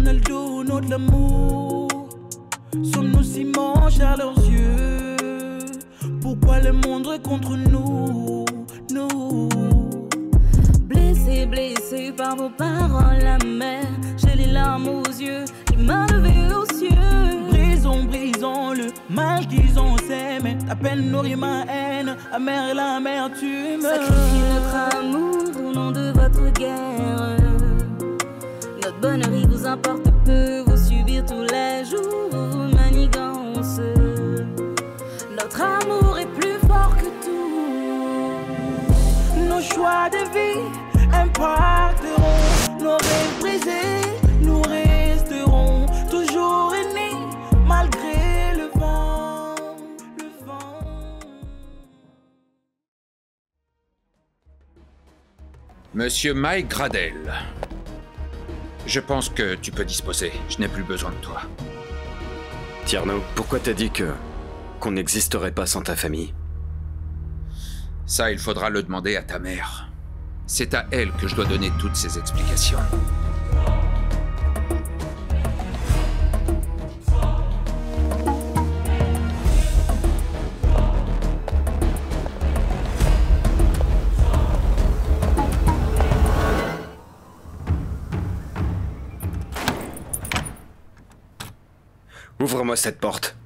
Ronaldo, de l'amour. Sommes-nous si manches à leurs yeux? Pourquoi le monde est contre nous, nous? Blessé, blessé par vos paroles amères, j'ai les larmes aux yeux, qui m'a levé aux cieux. Brisons, brisons le mal qu'ils ont s'aimé. Ta peine nourrit ma haine, amère et l'amertume. Sacrifiez notre amour au nom de votre guerre. Notre bonheur il vous importe peu, vous subir tous les jours vos manigances. Notre amour est plus fort que tout. Nos choix de vie impacteront nos rêves brisés. Nous resterons toujours unis malgré le vent, le vent. Monsieur Mike Gradel, je pense que tu peux disposer. Je n'ai plus besoin de toi. Tierno, pourquoi t'as dit qu'on n'existerait pas sans ta famille? Ça, il faudra le demander à ta mère. C'est à elle que je dois donner toutes ces explications. Ouvre-moi cette porte.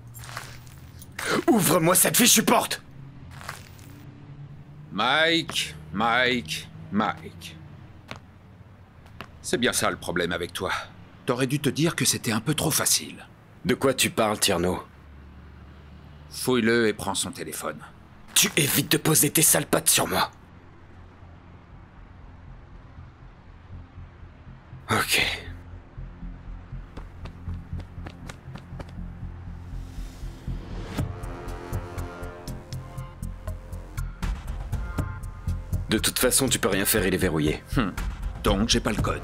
Ouvre-moi cette fichue porte! Mike. C'est bien ça le problème avec toi. T'aurais dû te dire que c'était un peu trop facile. De quoi tu parles, Tierno? Fouille-le et prends son téléphone. Tu évites de poser tes sales pattes sur moi. Ok. De toute façon, tu peux rien faire, il est verrouillé. Donc, j'ai pas le code.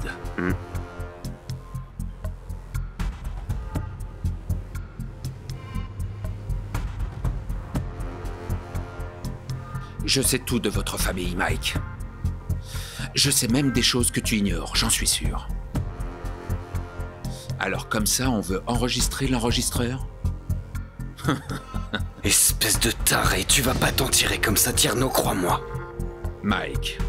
Je sais tout de votre famille, Mike. Je sais même des choses que tu ignores, j'en suis sûr. Alors comme ça, on veut enregistrer l'enregistreur? Espèce de taré, tu vas pas t'en tirer comme ça, Tierno, crois-moi. Mike,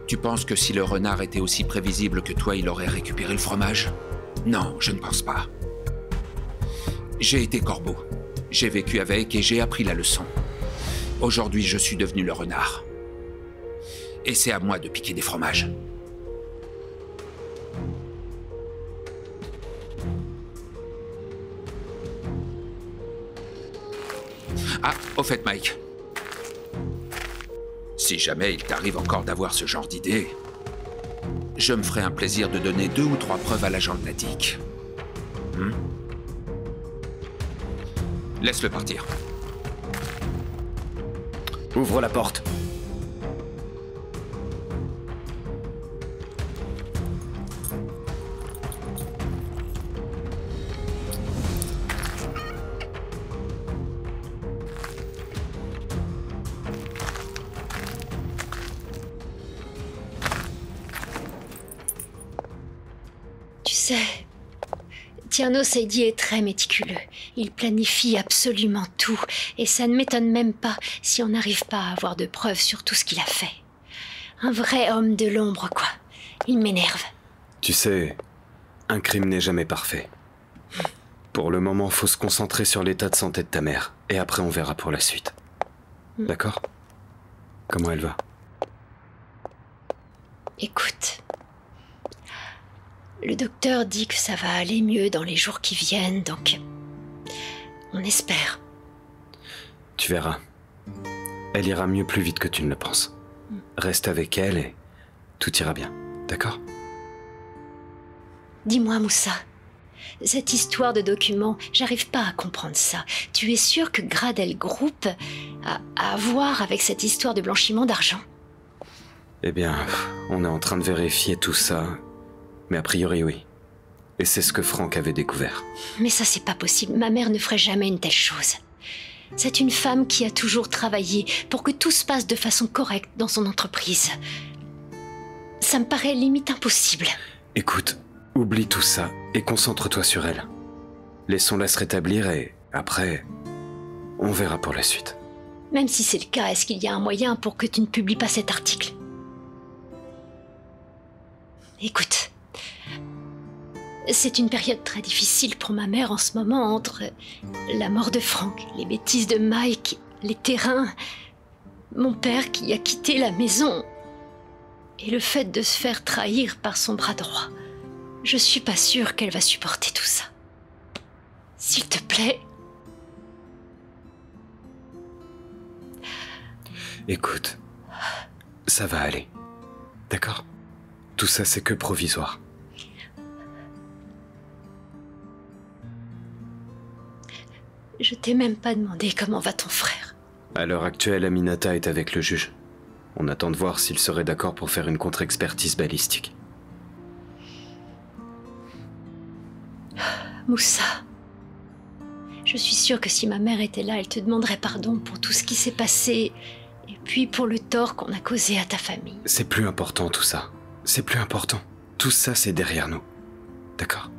tu penses que si le renard était aussi prévisible que toi, il aurait récupéré le fromage? Non, je ne pense pas. J'ai été corbeau. J'ai vécu avec et j'ai appris la leçon. Aujourd'hui, je suis devenu le renard. Et c'est à moi de piquer des fromages. Ah, au fait, Mike. Si jamais il t'arrive encore d'avoir ce genre d'idée, je me ferai un plaisir de donner 2 ou 3 preuves à l'agent de la DIC. Laisse-le partir. Ouvre la porte. Tu sais, Tierno Seydi est très méticuleux. Il planifie absolument tout. Et ça ne m'étonne même pas si on n'arrive pas à avoir de preuves sur tout ce qu'il a fait. Un vrai homme de l'ombre, quoi. Il m'énerve. Tu sais, un crime n'est jamais parfait. Pour le moment, faut se concentrer sur l'état de santé de ta mère. Et après, on verra pour la suite. D'accord? Comment elle va? Écoute, le docteur dit que ça va aller mieux dans les jours qui viennent, donc on espère. Tu verras. Elle ira mieux plus vite que tu ne le penses. Reste avec elle et tout ira bien. D'accord? Dis-moi, Moussa, cette histoire de documents, j'arrive pas à comprendre ça. Tu es sûr que Gradel Group a à voir avec cette histoire de blanchiment d'argent? Eh bien, on est en train de vérifier tout ça. Mais a priori, oui. Et c'est ce que Franck avait découvert. Mais ça, c'est pas possible. Ma mère ne ferait jamais une telle chose. C'est une femme qui a toujours travaillé pour que tout se passe de façon correcte dans son entreprise. Ça me paraît limite impossible. Écoute, Oublie tout ça et concentre-toi sur elle. Laissons-la se rétablir et, après, on verra pour la suite. Même si c'est le cas, est-ce qu'il y a un moyen pour que tu ne publies pas cet article? Écoute, c'est une période très difficile pour ma mère en ce moment, entre la mort de Frank, les bêtises de Mike, les terrains, mon père qui a quitté la maison et le fait de se faire trahir par son bras droit. Je suis pas sûre qu'elle va supporter tout ça. S'il te plaît. Écoute, ça va aller, d'accord? Tout ça, c'est que provisoire. Je t'ai même pas demandé comment va ton frère. À l'heure actuelle, Aminata est avec le juge. On attend de voir s'il serait d'accord pour faire une contre-expertise balistique. Moussa, je suis sûre que si ma mère était là, elle te demanderait pardon pour tout ce qui s'est passé et puis pour le tort qu'on a causé à ta famille. C'est plus important tout ça. C'est plus important. Tout ça, c'est derrière nous. D'accord?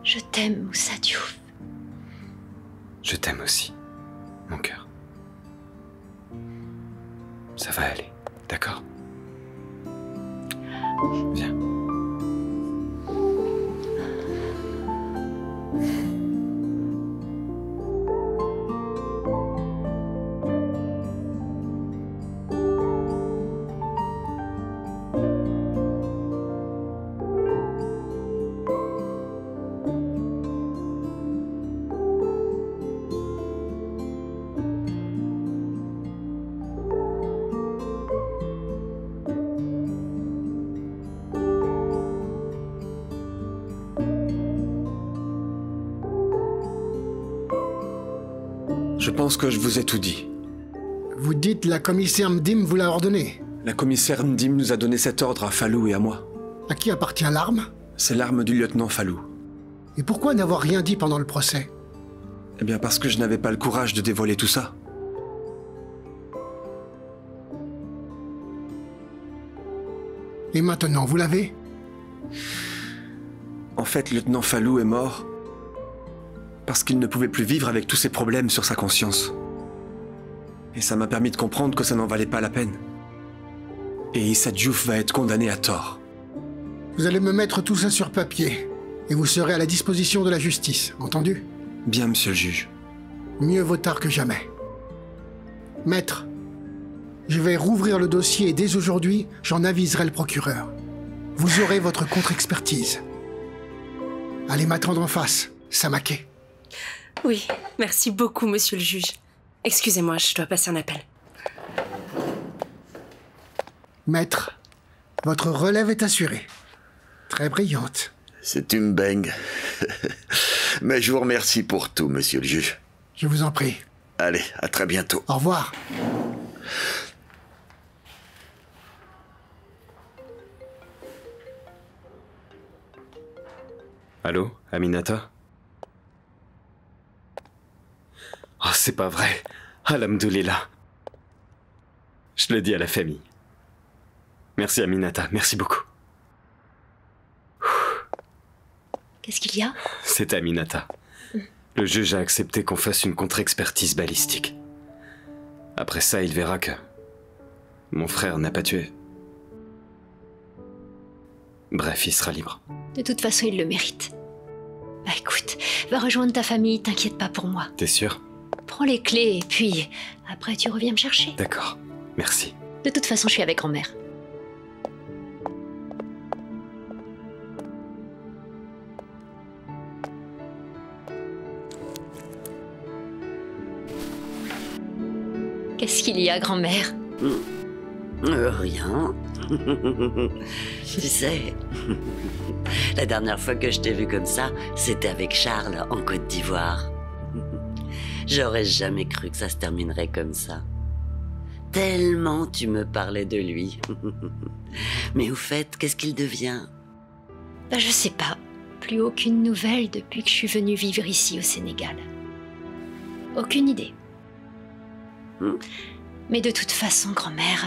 Je t'aime, Moussa Diouf. Je t'aime aussi, mon cœur. Ça va aller, d'accord? Viens. Je pense que je vous ai tout dit. Vous dites la commissaire Mdim vous l'a ordonné. La commissaire Mdim nous a donné cet ordre à Fallou et à moi. À qui appartient l'arme? C'est l'arme du lieutenant Fallou. Et pourquoi n'avoir rien dit pendant le procès? Eh bien parce que je n'avais pas le courage de dévoiler tout ça. Et maintenant, vous l'avez? En fait, le lieutenant Fallou est mort parce qu'il ne pouvait plus vivre avec tous ces problèmes sur sa conscience. Et ça m'a permis de comprendre que ça n'en valait pas la peine. Et Issa Diouf va être condamné à tort. Vous allez me mettre tout ça sur papier, et vous serez à la disposition de la justice, entendu? Bien, monsieur le juge. Mieux vaut tard que jamais. Maître, je vais rouvrir le dossier et dès aujourd'hui, j'en aviserai le procureur. Vous aurez votre contre-expertise. Allez m'attendre en face, Samaké. Oui, merci beaucoup, monsieur le juge. Excusez-moi, je dois passer un appel. Maître, votre relève est assurée. Très brillante. C'est une bang. Mais je vous remercie pour tout, monsieur le juge. Je vous en prie. Allez, à très bientôt. Au revoir. Allô, Aminata? Oh, c'est pas vrai. Alhamdoulilah. Je le dis à la famille. Merci, Aminata. Merci beaucoup. Qu'est-ce qu'il y a? C'est Aminata. Le juge a accepté qu'on fasse une contre-expertise balistique. Après ça, il verra que mon frère n'a pas tué. Bref, il sera libre. De toute façon, il le mérite. Bah écoute, va rejoindre ta famille, t'inquiète pas pour moi. T'es sûr? Prends les clés et puis après tu reviens me chercher. D'accord, merci. De toute façon, je suis avec grand-mère. Qu'est-ce qu'il y a, grand-mère? Rien. Tu sais, la dernière fois que je t'ai vu comme ça, c'était avec Charles en Côte d'Ivoire. J'aurais jamais cru que ça se terminerait comme ça. Tellement tu me parlais de lui. Mais au fait, qu'est-ce qu'il devient? Bah, je sais pas. Plus aucune nouvelle depuis que je suis venue vivre ici au Sénégal. Aucune idée. Mais de toute façon, grand-mère,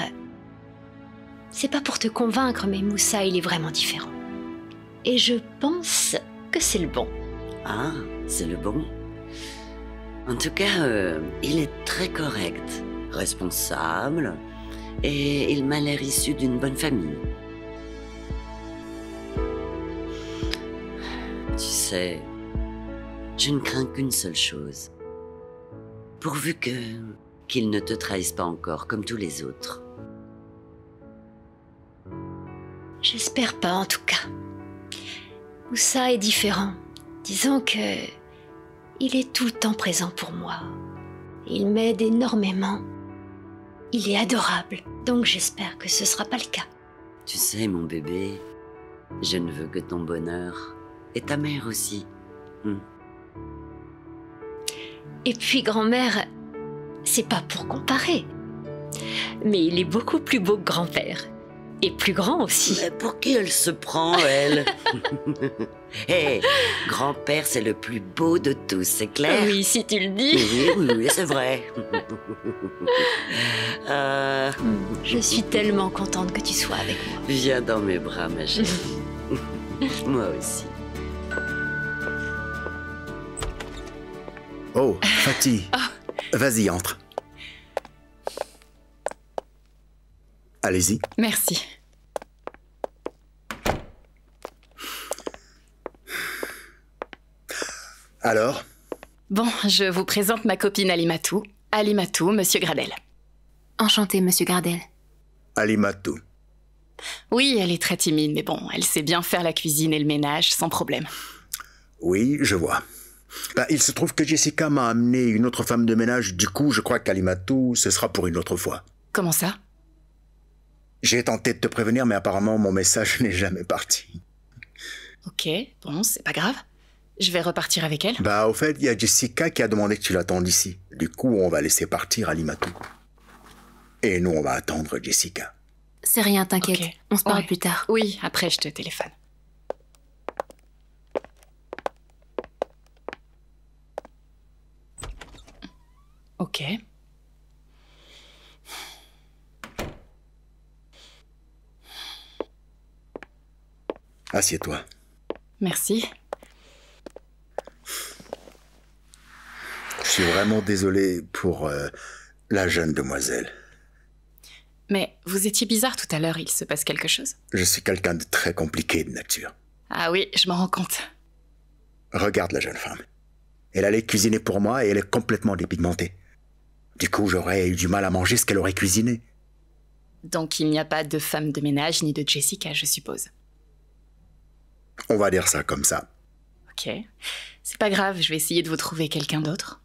C'est pas pour te convaincre, mais Moussa, il est vraiment différent. Et je pense que c'est le bon. Ah, c'est le bon. En tout cas, il est très correct, responsable, et il m'a l'air issu d'une bonne famille. Tu sais, je ne crains qu'une seule chose. Pourvu qu'il ne te trahisse pas encore comme tous les autres. J'espère pas, en tout cas. Moussa est différent. Disons que... il est tout le temps présent pour moi. Il m'aide énormément. Il est adorable. Donc j'espère que ce sera pas le cas. Tu sais, mon bébé, je ne veux que ton bonheur. Et ta mère aussi. Et puis, grand-mère, c'est pas pour comparer. Mais il est beaucoup plus beau que grand-père. Et plus grand aussi. Mais pour qui elle se prend, elle? Hé, grand-père, c'est le plus beau de tous, c'est clair? Oui, si tu le dis. Oui, c'est vrai. Je suis tellement contente que tu sois avec moi. Viens dans mes bras, ma chérie. Moi aussi. Oh, Fatih. Vas-y, entre. Allez-y. Merci. Alors? Bon, je vous présente ma copine Alimatou. Alimatou, Monsieur Gradel. Enchanté, Monsieur Gradel. Alimatou. Oui, elle est très timide, mais bon, elle sait bien faire la cuisine et le ménage, sans problème. Oui, je vois. Ben, il se trouve que Jessica m'a amené une autre femme de ménage, du coup, je crois qu'Alimatou, ce sera pour une autre fois. Comment ça? J'ai tenté de te prévenir, mais apparemment, mon message n'est jamais parti. Ok, bon, c'est pas grave. Je vais repartir avec elle. Bah, au fait, il y a Jessica qui a demandé que tu l'attendes ici. Du coup, on va laisser partir Alimatou. Et nous, on va attendre Jessica. C'est rien, t'inquiète. Okay. On se parle plus tard. Oui, après, je te téléphone. Ok. Assieds-toi. Merci. Je suis vraiment désolé pour la jeune demoiselle. Mais vous étiez bizarre tout à l'heure, il se passe quelque chose? Je suis quelqu'un de très compliqué de nature. Ah oui, je m'en rends compte. Regarde la jeune femme. Elle allait cuisiner pour moi et elle est complètement dépigmentée. Du coup, j'aurais eu du mal à manger ce qu'elle aurait cuisiné. Donc il n'y a pas de femme de ménage ni de Jessica, je suppose. On va dire ça comme ça. Ok. C'est pas grave, je vais essayer de vous trouver quelqu'un d'autre.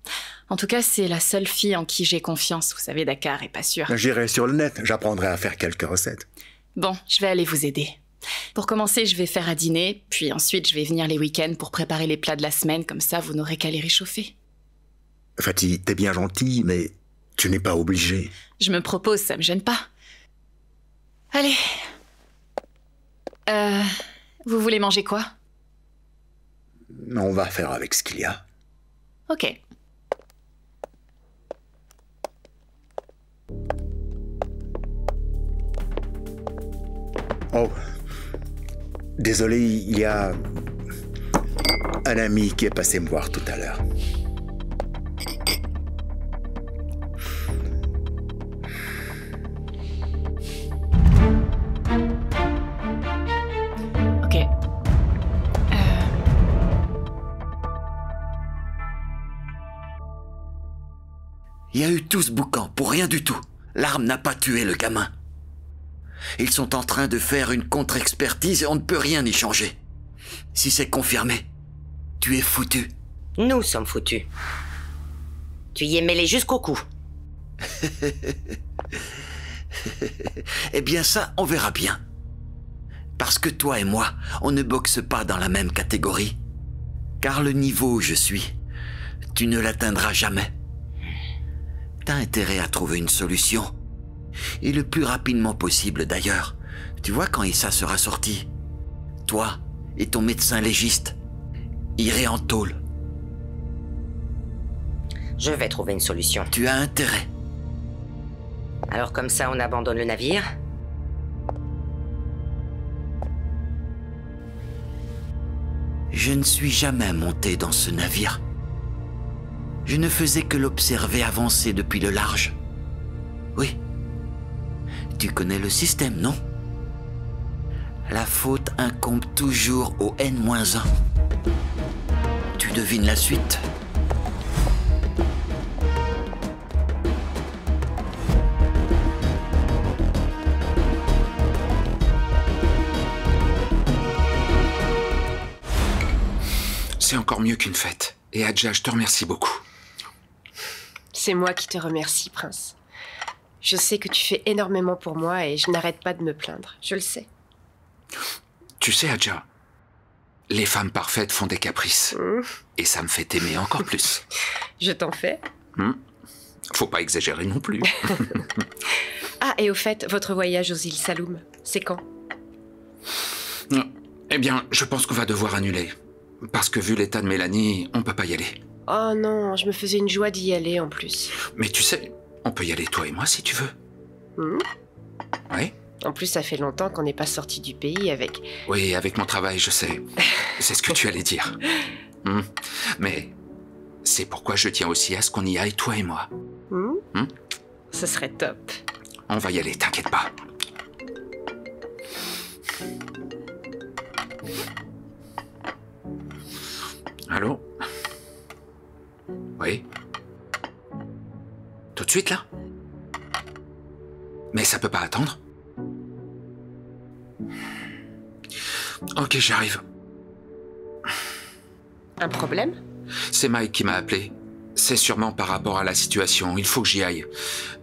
En tout cas, c'est la seule fille en qui j'ai confiance. Vous savez, Dakar est pas sûr. J'irai sur le net, j'apprendrai à faire quelques recettes. Bon, je vais aller vous aider. Pour commencer, je vais faire à dîner, puis ensuite je vais venir les week-ends pour préparer les plats de la semaine, comme ça vous n'aurez qu'à les réchauffer. Fatih, t'es bien gentil, mais tu n'es pas obligé. Je me propose, ça me gêne pas. Allez. Vous voulez manger quoi? On va faire avec ce qu'il y a. Ok. Oh. Désolé, il y a un ami qui est passé me voir tout à l'heure. Ok. Il y a eu tout ce boucan pour rien du tout. L'arme n'a pas tué le gamin. Ils sont en train de faire une contre-expertise et on ne peut rien y changer. Si c'est confirmé, tu es foutu. Nous sommes foutus. Tu y es mêlé jusqu'au cou. Eh bien ça, on verra bien. Parce que toi et moi, on ne boxe pas dans la même catégorie. Car le niveau où je suis, tu ne l'atteindras jamais. T'as intérêt à trouver une solution. Et le plus rapidement possible d'ailleurs. Tu vois quand Issa sera sorti, toi et ton médecin légiste irez en tôle. Je vais trouver une solution. Tu as intérêt. Alors comme ça, on abandonne le navire? Je ne suis jamais monté dans ce navire. Je ne faisais que l'observer avancer depuis le large. Oui. Tu connais le système, non? La faute incombe toujours au N-1. Tu devines la suite? C'est encore mieux qu'une fête. Et Adja, je te remercie beaucoup. C'est moi qui te remercie, Prince. Je sais que tu fais énormément pour moi et je n'arrête pas de me plaindre. Je le sais. Tu sais, Adja, les femmes parfaites font des caprices. Et ça me fait t'aimer encore plus. Je t'en fais. Faut pas exagérer non plus. Ah, et au fait, votre voyage aux îles Saloum, c'est quand? Eh bien, je pense qu'on va devoir annuler. Parce que vu l'état de Mélanie, on peut pas y aller. Oh non, je me faisais une joie d'y aller en plus. Mais tu sais, on peut y aller toi et moi si tu veux. Oui? En plus, ça fait longtemps qu'on n'est pas sorti du pays avec... Oui, avec mon travail, je sais. C'est ce que tu allais dire. Mais c'est pourquoi je tiens aussi à ce qu'on y aille, toi et moi. Ce serait top. On va y aller, t'inquiète pas. Allô? Oui? Tout de suite, là? Mais ça peut pas attendre? Ok, j'arrive. Un problème? C'est Mike qui m'a appelé. C'est sûrement par rapport à la situation, il faut que j'y aille.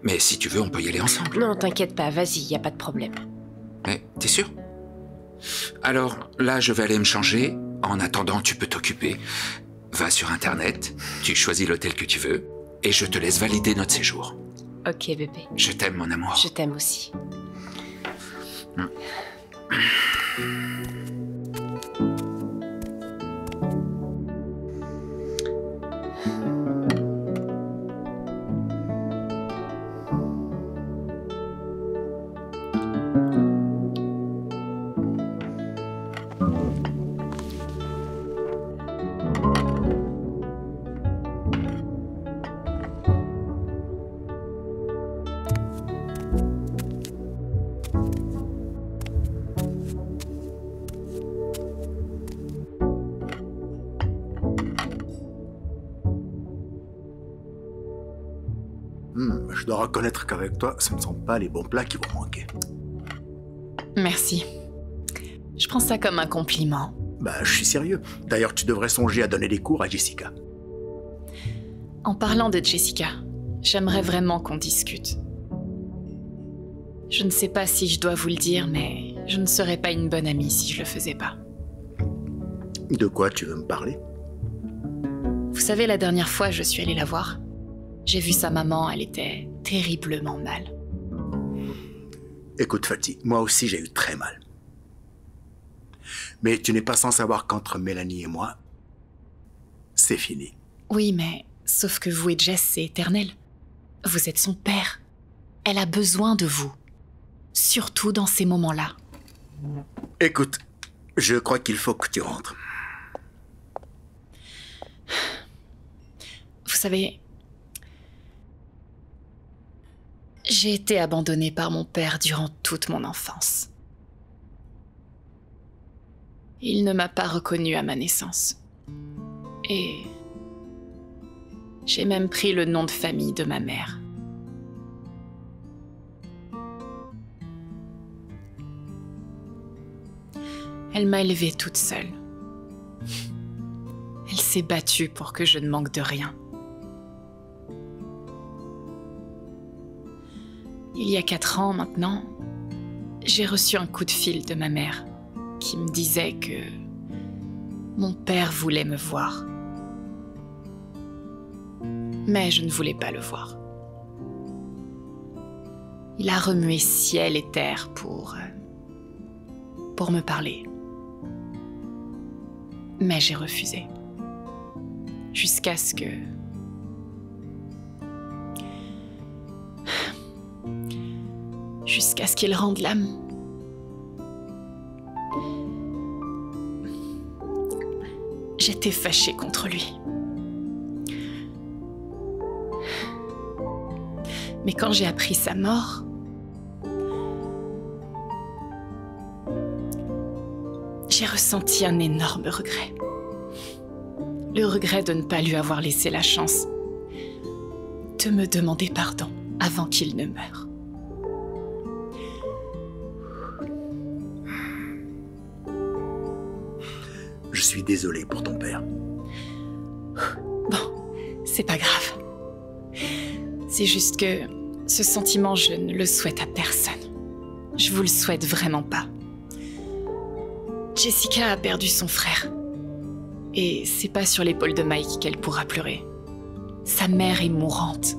Mais si tu veux, on peut y aller ensemble. Non, t'inquiète pas, vas-y, y a pas de problème. Mais t'es sûr? Alors, là, je vais aller me changer. En attendant, tu peux t'occuper. Va sur Internet, tu choisis l'hôtel que tu veux, et je te laisse valider notre séjour. Ok, bébé. Je t'aime, mon amour. Je t'aime aussi. Je dois reconnaître qu'avec toi, ce ne sont pas les bons plats qui vont manquer. Merci. Je prends ça comme un compliment. Bah, je suis sérieux. D'ailleurs, tu devrais songer à donner des cours à Jessica. En parlant de Jessica, j'aimerais vraiment qu'on discute. Je ne sais pas si je dois vous le dire, mais je ne serais pas une bonne amie si je le faisais pas. De quoi tu veux me parler? Vous savez, la dernière fois, je suis allée la voir. J'ai vu sa maman, elle était terriblement mal. Écoute, Fatih, moi aussi j'ai eu très mal. Mais tu n'es pas sans savoir qu'entre Mélanie et moi, c'est fini. Oui, mais sauf que vous et Jess, c'est éternel. Vous êtes son père. Elle a besoin de vous. Surtout dans ces moments-là. Écoute, je crois qu'il faut que tu rentres. Vous savez... J'ai été abandonnée par mon père durant toute mon enfance. Il ne m'a pas reconnue à ma naissance. Et j'ai même pris le nom de famille de ma mère. Elle m'a élevée toute seule. Elle s'est battue pour que je ne manque de rien. Il y a 4 ans maintenant, j'ai reçu un coup de fil de ma mère qui me disait que mon père voulait me voir. Mais je ne voulais pas le voir. Il a remué ciel et terre pour me parler. Mais j'ai refusé. Jusqu'à ce que... Jusqu'à ce qu'il rende l'âme. J'étais fâchée contre lui. Mais quand j'ai appris sa mort, j'ai ressenti un énorme regret. Le regret de ne pas lui avoir laissé la chance de me demander pardon avant qu'il ne meure. Je suis désolé pour ton père. Bon, c'est pas grave. C'est juste que ce sentiment, je ne le souhaite à personne. Je vous le souhaite vraiment pas. Jessica a perdu son frère. Et c'est pas sur l'épaule de Mike qu'elle pourra pleurer. Sa mère est mourante.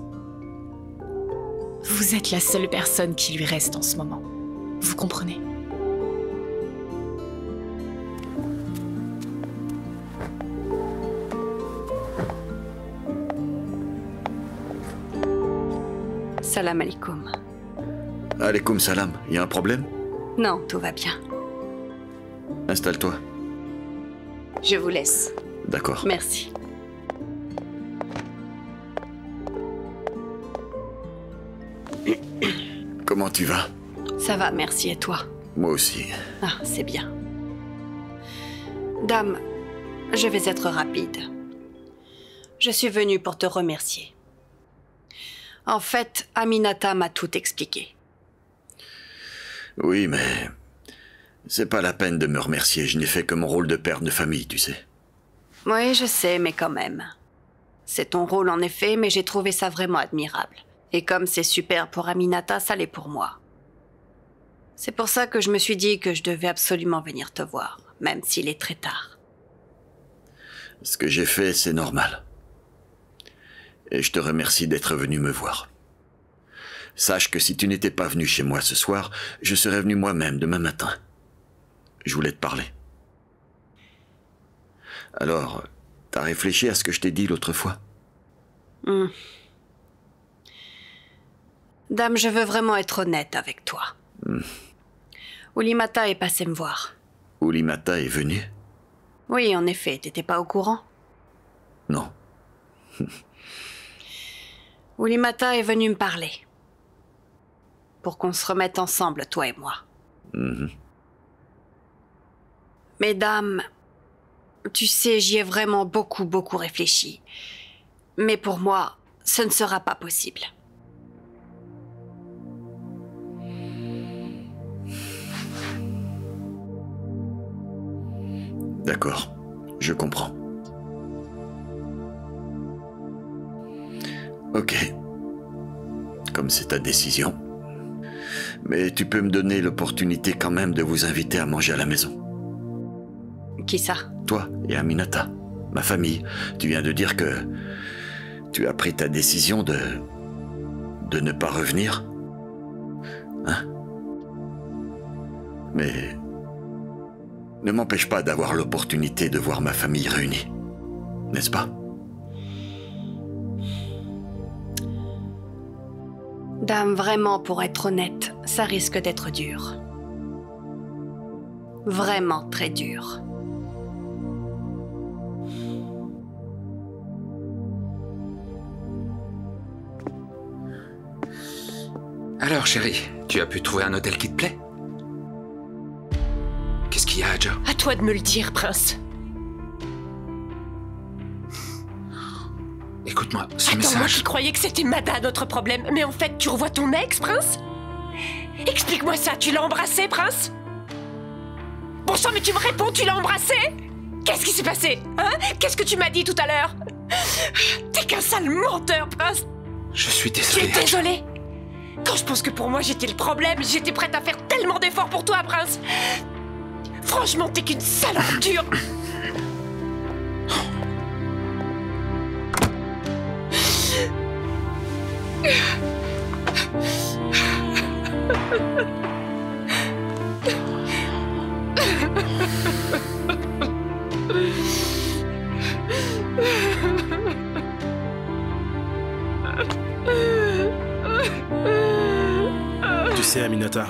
Vous êtes la seule personne qui lui reste en ce moment. Vous comprenez? Salam alaikum. Alaikum salam. Y a un problème? Non, tout va bien. Installe-toi. Je vous laisse. D'accord. Merci. Comment tu vas? Ça va, merci. Et toi? Moi aussi. Ah, c'est bien. Dame, je vais être rapide. Je suis venue pour te remercier. En fait, Aminata m'a tout expliqué. Oui, mais... c'est pas la peine de me remercier. Je n'ai fait que mon rôle de père de famille, tu sais. Oui, je sais, mais quand même. C'est ton rôle en effet, mais j'ai trouvé ça vraiment admirable. Et comme c'est super pour Aminata, ça l'est pour moi. C'est pour ça que je me suis dit que je devais absolument venir te voir, même s'il est très tard. Ce que j'ai fait, c'est normal. Et je te remercie d'être venu me voir. Sache que si tu n'étais pas venu chez moi ce soir, je serais venu moi-même demain matin. Je voulais te parler. Alors, t'as réfléchi à ce que je t'ai dit l'autre fois? Dame, je veux vraiment être honnête avec toi. Oulimata est passé me voir. Oulimata est venue? Oui, en effet, t'étais pas au courant? Non. Oulimata est venu me parler. Pour qu'on se remette ensemble, toi et moi. Mesdames, tu sais, j'y ai vraiment beaucoup réfléchi. Mais pour moi, ce ne sera pas possible. D'accord, je comprends. Ok. Comme c'est ta décision. Mais tu peux me donner l'opportunité quand même de vous inviter à manger à la maison. Qui ça? Toi et Aminata, ma famille. Tu viens de dire que tu as pris ta décision de ne pas revenir. Hein? Mais ne m'empêche pas d'avoir l'opportunité de voir ma famille réunie. N'est-ce pas? Dame, vraiment, pour être honnête, ça risque d'être dur. Vraiment très dur. Alors, chérie, tu as pu trouver un hôtel qui te plaît? Qu'est-ce qu'il y a, Joe? À toi de me le dire, Prince. Écoute-moi, ce Attends, message... moi qui croyais que c'était Mada notre problème, mais en fait, tu revois ton ex, Prince? Explique-moi ça, tu l'as embrassé, Prince? Bon sang, mais tu me réponds, tu l'as embrassé? Qu'est-ce qui s'est passé? Hein? Qu'est-ce que tu m'as dit tout à l'heure? T'es qu'un sale menteur, Prince! Je suis désolé. Tu es désolé? Quand je pense que pour moi j'étais le problème, j'étais prête à faire tellement d'efforts pour toi, Prince! Franchement, t'es qu'une sale ordure! Tu sais, Aminata,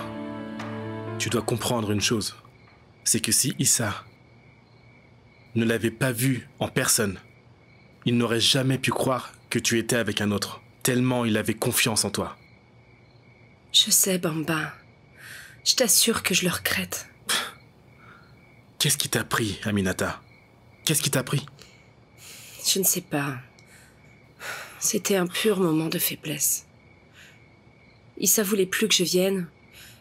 tu dois comprendre une chose. C'est que si Issa ne l'avait pas vu en personne, il n'aurait jamais pu croire que tu étais avec un autre, tellement il avait confiance en toi. Je sais, Bamba. Je t'assure que je le regrette. Qu'est-ce qui t'a pris, Aminata? Qu'est-ce qui t'a pris? Je ne sais pas. C'était un pur moment de faiblesse. Issa voulait plus que je vienne.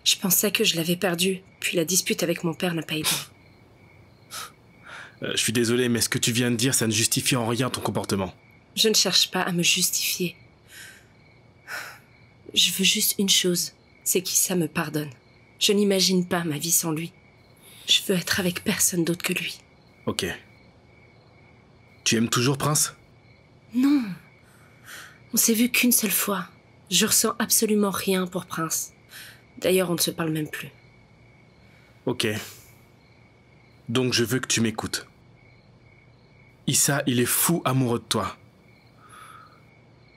Je pensais que je l'avais perdu, puis la dispute avec mon père n'a pas aidé. Je suis désolé, mais ce que tu viens de dire, ça ne justifie en rien ton comportement. Je ne cherche pas à me justifier. Je veux juste une chose, c'est qu'Issa me pardonne. Je n'imagine pas ma vie sans lui. Je veux être avec personne d'autre que lui. Ok. Tu aimes toujours Prince? Non. On s'est vu qu'une seule fois. Je ressens absolument rien pour Prince. D'ailleurs, on ne se parle même plus. Ok. Donc je veux que tu m'écoutes. Issa, il est fou amoureux de toi.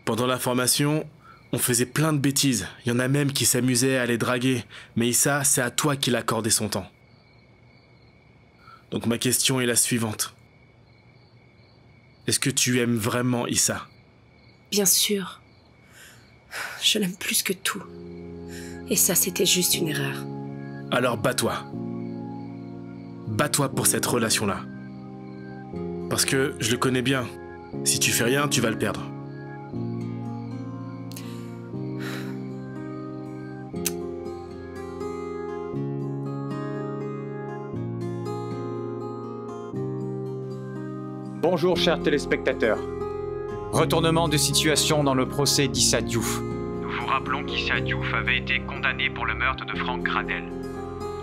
Pendant la formation, on faisait plein de bêtises. Il y en a même qui s'amusaient à les draguer. Mais Issa, c'est à toi qu'il accordait son temps. Donc ma question est la suivante. Est-ce que tu aimes vraiment Issa? Bien sûr. Je l'aime plus que tout. Et ça, c'était juste une erreur. Alors bats-toi. Bats-toi pour cette relation-là. Parce que je le connais bien. Si tu fais rien, tu vas le perdre. Bonjour chers téléspectateurs. Retournement de situation dans le procès d'Issa Diouf. Nous vous rappelons qu'Issa Diouf avait été condamné pour le meurtre de Franck Gradel.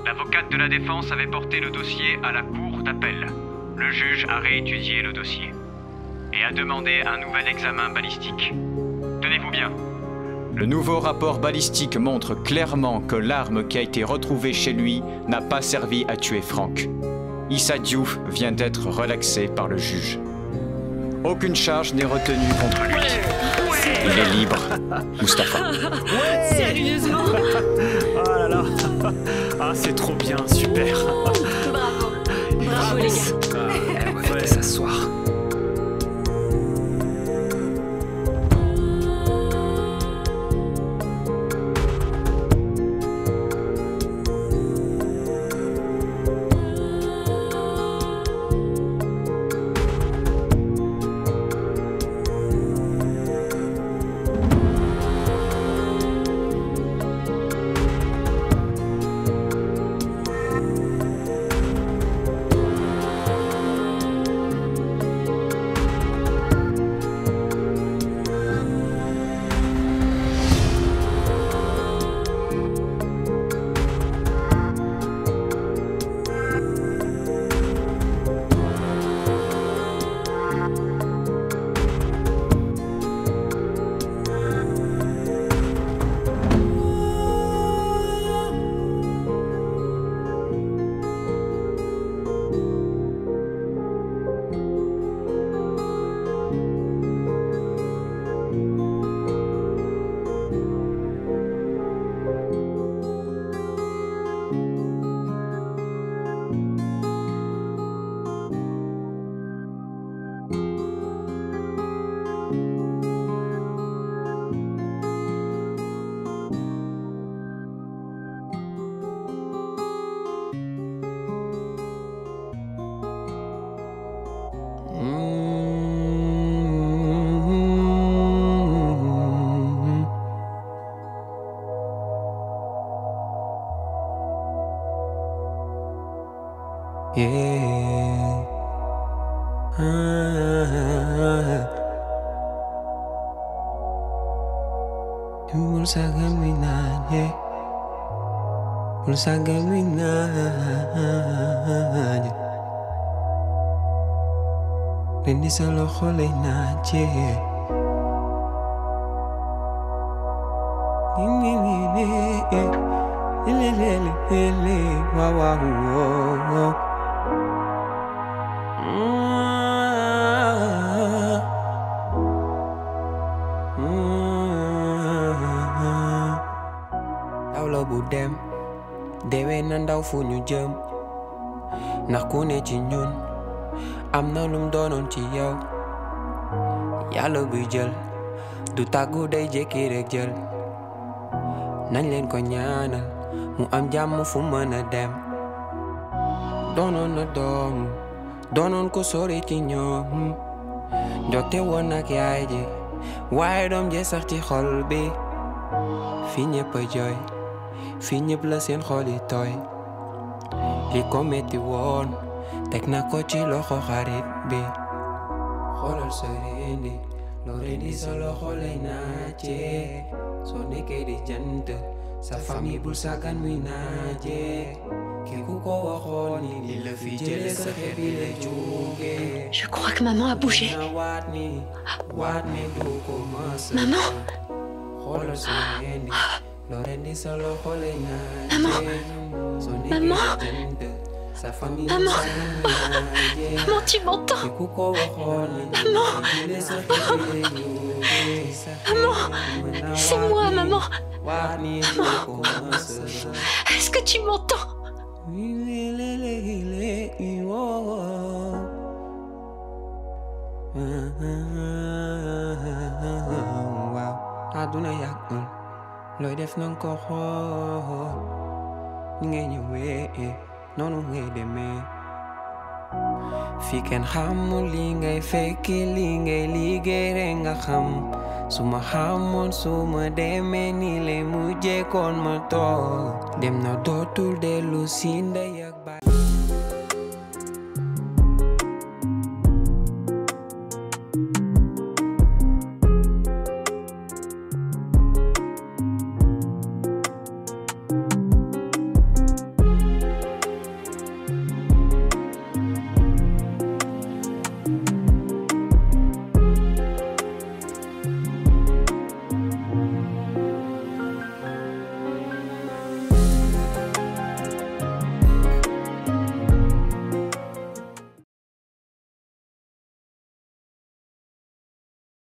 L'avocate de la défense avait porté le dossier à la cour d'appel. Le juge a réétudié le dossier et a demandé un nouvel examen balistique. Tenez-vous bien. Le nouveau rapport balistique montre clairement que l'arme qui a été retrouvée chez lui n'a pas servi à tuer Franck. Issa Diouf vient d'être relaxé par le juge. Aucune charge n'est retenue contre lui. Il est libre, Mustapha. Sérieusement? Oh là là. Ah, c'est trop bien, super. Bravo. Bravo les gars. On va s'asseoir. Dewe na ndaw fu ñu jëm ndax ku ne ci ñun am na lum doonoon ci yow yàlla buy jël du tàggu day jékki rek jël nañ leen ko ñaanal mu am jàmm fu mën a dem doonoon na doom doonoon ko sori ci ñoom jote woon ak yaay ji waaye doom jee sax ci xol bi fi ñëpp a jooy fi ñëpp la seen xol yi tooy li ko metti woon teg na ko ci loxo xarit bi xoolal sa rendi loo rendi sa loxo lay naajee soo nekkee di jant sa famille bul sàggan muy naajee ki ku ko waxoon ni li la fi jële sa xeet bi lay jóge. Je crois que maman a bougé. Maman? xoolal sa rendi loo rendi sa loxo lay Maman? Maman? Maman? Maman, tu m'entends? Maman? Maman? C'est moi, maman. Maman? Est-ce que tu m'entends? Aduna yàggul looy def nanga ko xool ni ngay ñëwee noonu ngay demee fi kenn xamul li ngay fekki li ngay liggéey rek nga xam su ma xamoon su ma demee ni lay mujjee kon ma toog dem na dootul dellu si ndey ak baay